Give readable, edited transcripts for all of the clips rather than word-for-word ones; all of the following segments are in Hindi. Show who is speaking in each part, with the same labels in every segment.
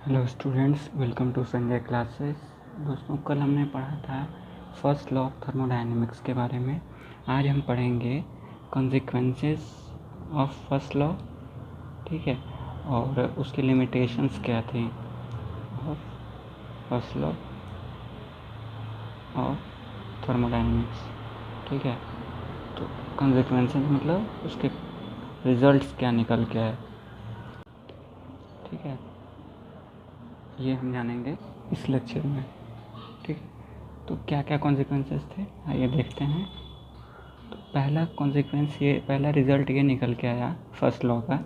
Speaker 1: Hello students, welcome to Sanjay classes. दोस्तों, कल हमने पढ़ा था फर्स्ट लॉ ऑफ थर्मोडायनेमिक्स के बारे में। आज हम पढ़ेंगे कॉन्सिक्वेंसेस ऑफ फर्स्ट लॉ, ठीक है, और उसकी लिमिटेशंस क्या थी of first law of thermodynamics, ठीक है। तो कॉन्सिक्वेंसेस मतलब उसके रिजल्ट्स क्या निकल के आए, ठीक है, ये हम जानेंगे इस लेक्चर में, ठीक। तो क्या क्या कॉन्सिक्वेंसेस थे, आइए देखते हैं। तो पहला कॉन्सिक्वेंस, ये पहला रिजल्ट ये निकल के आया फर्स्ट लॉ का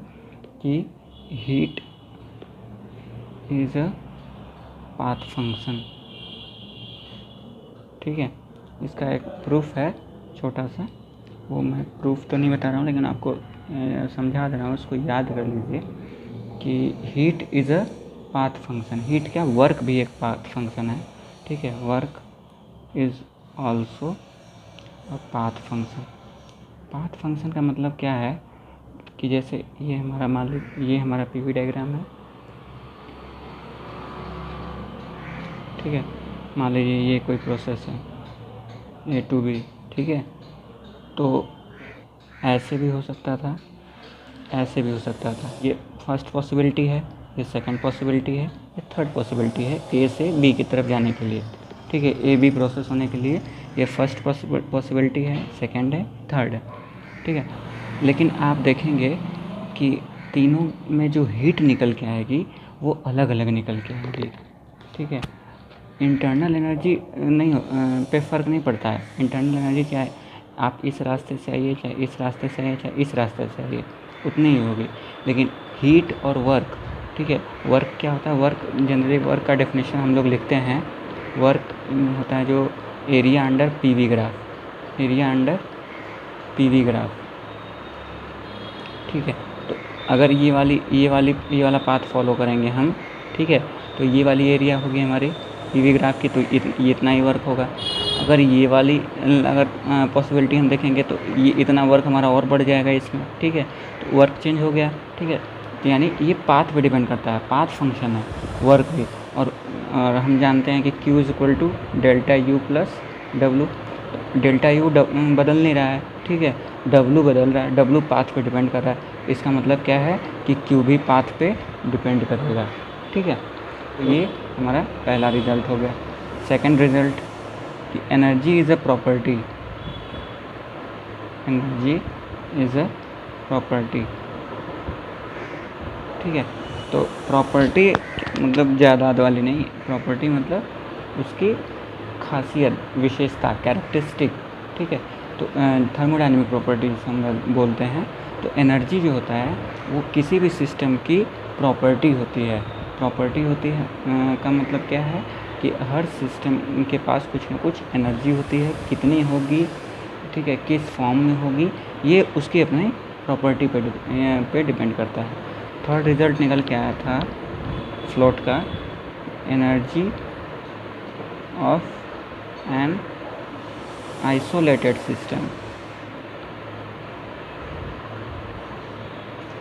Speaker 1: कि heat is a path function, ठीक है। इसका एक प्रूफ है छोटा सा, वो मैं प्रूफ तो नहीं बता रहा हूँ लेकिन आपको समझा दे रहा हूँ, उसको याद कर लीजिए कि heat is a path function. Heat क्या, वर्क भी एक पाथ फंक्शन है, ठीक है। Work is also a path function. Path function का मतलब क्या है कि जैसे ये हमारा मान लीजिए, ये हमारा पीवी डायग्राम है, ठीक है। मान लीजिए ये कोई प्रोसेस है ए टू बी, ठीक है। तो ऐसे भी हो सकता था, ऐसे भी हो सकता था। ये फर्स्ट पॉसिबिलिटी है, ये सेकंड पॉसिबिलिटी है, ये थर्ड पॉसिबिलिटी है ए से बी की तरफ जाने के लिए, ठीक है। ए बी प्रोसेस होने के लिए ये फर्स्ट पॉसिबिलिटी है, सेकंड है, थर्ड है, ठीक है। लेकिन आप देखेंगे कि तीनों में जो हीट निकल के आएगी वो अलग अलग निकल के आएगी, ठीक है। इंटरनल एनर्जी नहीं पे फ़र्क नहीं पड़ता है। इंटरनल एनर्जी क्या है, आप इस रास्ते से आइए, चाहे इस रास्ते से आइए, चाहे इस रास्ते से आइए, उतनी ही होगी। लेकिन हीट और वर्क, ठीक है, वर्क क्या होता है, वर्क जनरली वर्क का डेफिनेशन हम लोग लिखते हैं, वर्क होता है जो area under PV graph, area under PV graph, ठीक है। तो अगर ये वाला पाथ फॉलो करेंगे हम, ठीक है, तो ये वाली एरिया होगी हमारी पीवी ग्राफ की, तो ये इतना ही वर्क होगा। अगर ये वाली अगर पॉसिबिलिटी हम देखेंगे तो ये इतना वर्क हमारा और बढ़ जाएगा इसमें, ठीक है। तो वर्क चेंज हो गया, ठीक है। तो यानी ये पाथ पे डिपेंड करता है, पाथ फंक्शन है वर्क भी। और हम जानते हैं कि Q is equal to delta U plus W. Delta U बदल नहीं रहा है, ठीक है, डब्लू बदल रहा है, डब्लू पाथ पे डिपेंड कर रहा है। इसका मतलब क्या है कि Q भी पाथ पे डिपेंड करेगा, ठीक है। तो ये हमारा पहला रिजल्ट हो गया। सेकंड रिजल्ट कि energy is a property, energy is a property, ठीक है। तो प्रॉपर्टी मतलब जायदाद वाली नहीं, प्रॉपर्टी मतलब उसकी खासियत, विशेषता, कैरेक्टरिस्टिक, ठीक है। तो थर्मोडायनेमिक प्रॉपर्टीज हम लोग बोलते हैं। तो एनर्जी जो होता है वो किसी भी सिस्टम की प्रॉपर्टी होती है। प्रॉपर्टी होती है का मतलब क्या है कि हर सिस्टम के पास कुछ ना कुछ एनर्जी होती है, कितनी होगी, ठीक है, किस फॉर्म में होगी, ये उसकी अपनी प्रॉपर्टी पे डिपेंड करता है। थर्ड रिजल्ट निकल के आया था फ्लोट का, energy of an isolated system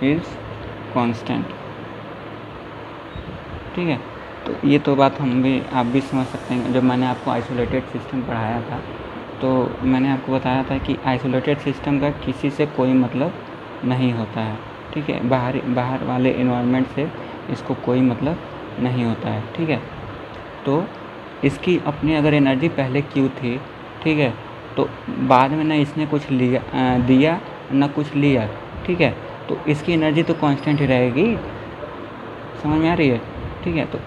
Speaker 1: is constant, ठीक है। तो ये तो बात आप भी समझ सकते हैं। जब मैंने आपको आइसोलेटेड सिस्टम पढ़ाया था तो मैंने आपको बताया था कि आइसोलेटेड सिस्टम का किसी से कोई मतलब नहीं होता है, ठीक है। बाहर वाले इन्वायरमेंट से इसको कोई मतलब नहीं होता है, ठीक है। तो इसकी अपनी अगर एनर्जी पहले Q थी, ठीक है, तो बाद में ना इसने कुछ दिया ना कुछ लिया, ठीक है, तो इसकी एनर्जी तो कांस्टेंट ही रहेगी। समझ में आ रही है, ठीक है। तो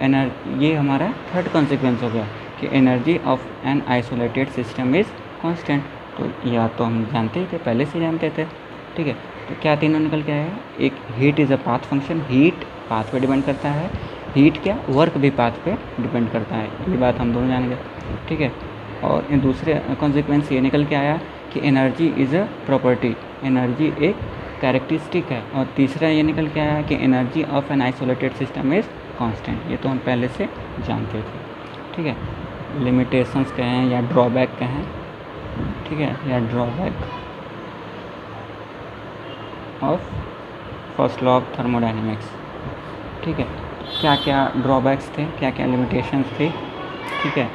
Speaker 1: ये हमारा थर्ड कॉन्सिक्वेंस हो गया कि energy of an isolated system is constant. तो या तो हम जानते ही थे, पहले से जानते थे, ठीक है। तो क्या तीनों निकल के आया, एक heat is a path function, heat path पे डिपेंड करता है, हीट क्या, वर्क भी पाथ पे डिपेंड करता है, ये बात हम दोनों जान गए, ठीक है। और दूसरे कॉन्सिक्वेंस ये निकल के आया कि energy is a property, energy एक कैरेक्टरिस्टिक है। और तीसरा ये निकल के आया कि energy of an isolated system is constant. ये तो हम पहले से जानते थे, ठीक है। लिमिटेशंस कहें या ड्रॉबैक कहें, ठीक है, या drawback of first law of thermodynamics, ठीक है। क्या क्या ड्रॉबैक्स थे, क्या क्या लिमिटेशंस थी, ठीक है।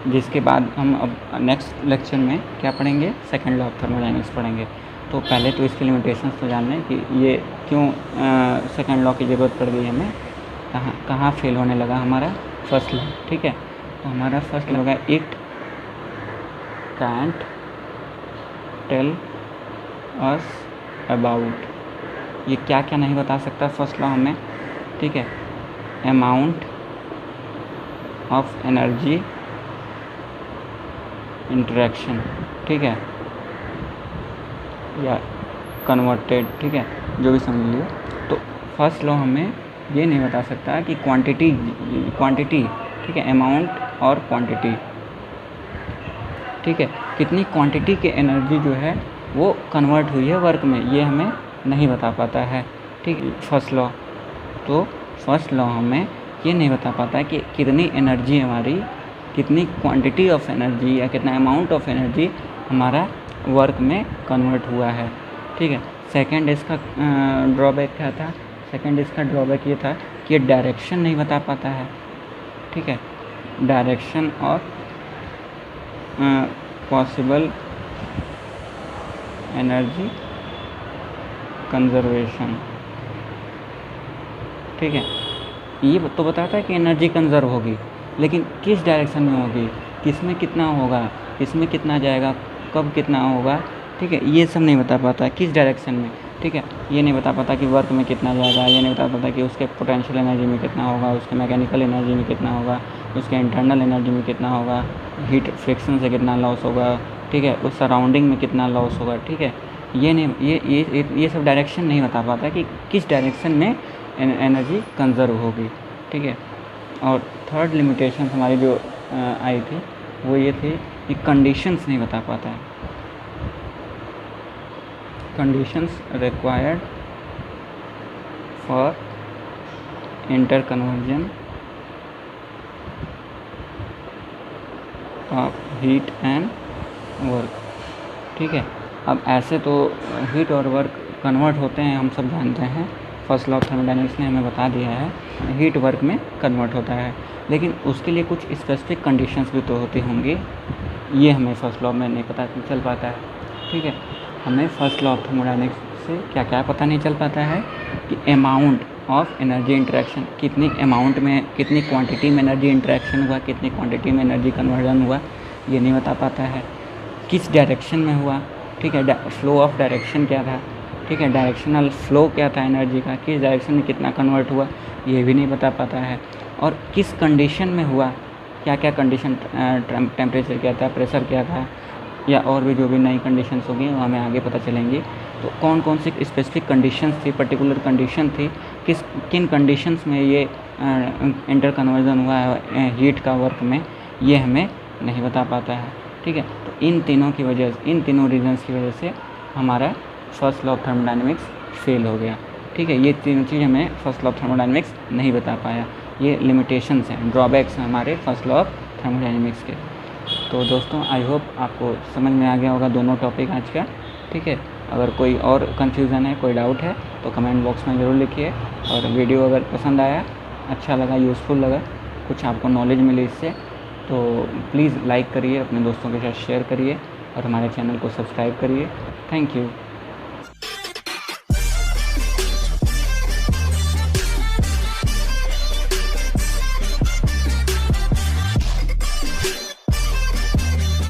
Speaker 1: जिसके बाद हम अब नेक्स्ट लेक्चर में क्या पढ़ेंगे, सेकंड लॉ ऑफ थर्मोडायनेमिक्स पढ़ेंगे। तो पहले तो इसकी लिमिटेशंस तो जान लें कि ये क्यों सेकंड लॉ की ज़रूरत पड़ गई हमें, कहाँ फेल होने लगा हमारा फर्स्ट लॉ, ठीक है। तो हमारा फर्स्ट लॉ होगा it can't tell us about, ये क्या क्या नहीं बता सकता फर्स्ट लॉ हमें, ठीक है। अमाउंट ऑफ एनर्जी इंटरेक्शन, ठीक है, या कन्वर्टेड, ठीक है, जो भी समझ लियो। तो फर्स्ट लॉ हमें ये नहीं बता सकता कि क्वांटिटी, ठीक है, अमाउंट और क्वांटिटी, ठीक है, कितनी क्वांटिटी के एनर्जी जो है वो कन्वर्ट हुई है वर्क में, ये हमें नहीं बता पाता है, ठीक है, फर्स्ट लॉ। तो फर्स्ट लॉ हमें ये नहीं बता पाता कि कितनी एनर्जी हमारी, कितनी क्वांटिटी ऑफ एनर्जी या कितना अमाउंट ऑफ एनर्जी हमारा वर्क में कन्वर्ट हुआ है, ठीक है। सेकंड इसका ड्रॉबैक क्या था, सेकंड इसका ड्रॉबैक ये था कि ये डायरेक्शन नहीं बता पाता है, ठीक है, डायरेक्शन और पॉसिबल एनर्जी कंजर्वेशन, ठीक है। ये तो बताता है कि एनर्जी कंजर्व होगी, लेकिन किस डायरेक्शन में होगी, किस में कितना होगा, इसमें कितना जाएगा, कब कितना होगा, ठीक है, ये सब नहीं बता पाता किस डायरेक्शन में, ठीक है। ये नहीं बता पाता कि वर्क में कितना जाएगा, ये नहीं बता पाता कि उसके पोटेंशियल एनर्जी में कितना होगा, उसके मैकेनिकल एनर्जी में कितना होगा, उसके इंटरनल एनर्जी में कितना होगा, हीट फ्रिक्शन से कितना लॉस होगा, ठीक है, उस सराउंडिंग में कितना लॉस होगा, ठीक है। ये नहीं, ये सब डायरेक्शन नहीं बता पाता कि किस डायरेक्शन में एनर्जी कंजर्व होगी, ठीक है। और थर्ड लिमिटेशन हमारी जो आई थी वो ये थी कि कंडीशंस नहीं बता पाता है, conditions required for inter conversion of heat and work, ठीक है। अब ऐसे तो हीट और वर्क कन्वर्ट होते हैं, हम सब जानते हैं, फर्स्ट लॉ ऑफ थर्मोडायनेमिक्स ने हमें बता दिया है, हीट वर्क में कन्वर्ट होता है, लेकिन उसके लिए कुछ स्पेसिफिक कंडीशंस भी तो होती होंगी, ये हमें फर्स्ट लॉ में नहीं पता चल पाता है, ठीक है। हमें फर्स्ट लॉ ऑफ थर्मोडायनेमिक्स से क्या क्या पता नहीं चल पाता है कि अमाउंट ऑफ एनर्जी इंटरेक्शन, कितनी अमाउंट में, कितनी क्वांटिटी में एनर्जी इंटरेक्शन हुआ, कितनी क्वांटिटी में एनर्जी कन्वर्जन हुआ, ये नहीं बता पाता है। किस डायरेक्शन में हुआ, ठीक है, फ्लो ऑफ डायरेक्शन क्या था, ठीक है, डायरेक्शनल फ्लो क्या था एनर्जी का, किस डायरेक्शन में कितना कन्वर्ट हुआ, ये भी नहीं बता पाता है। और किस कंडीशन में हुआ, क्या क्या कंडीशन, टेम्परेचर क्या था, प्रेशर क्या था, या और भी जो भी नई कंडीशंस होगी वो हमें आगे पता चलेंगी। तो कौन कौन सी स्पेसिफिक कंडीशंस थी, पर्टिकुलर कंडीशन थी, किन कंडीशंस में ये इंटर कन्वर्जन हुआ है हीट का वर्क में, ये हमें नहीं बता पाता है, ठीक है। तो इन तीनों रीजंस की वजह से हमारा first law of thermodynamics fail हो गया, ठीक है। ये तीनों चीज़ हमें फर्स्ट लॉ ऑफ थर्मोडायनेमिक्स नहीं बता पाया, ये लिमिटेशंस हैं, ड्रॉबैक्स हैं हमारे फर्स्ट लॉ ऑफ थर्मोडायनेमिक्स के। तो दोस्तों आई होप आपको समझ में आ गया होगा दोनों टॉपिक आज का, ठीक है। अगर कोई और कन्फ्यूज़न है, कोई डाउट है तो कमेंट बॉक्स में ज़रूर लिखिए। और वीडियो अगर पसंद आया, अच्छा लगा, यूज़फुल लगा, कुछ आपको नॉलेज मिली इससे, तो प्लीज़ लाइक करिए, अपने दोस्तों के साथ शेयर करिए और हमारे चैनल को सब्सक्राइब करिए। Thank you.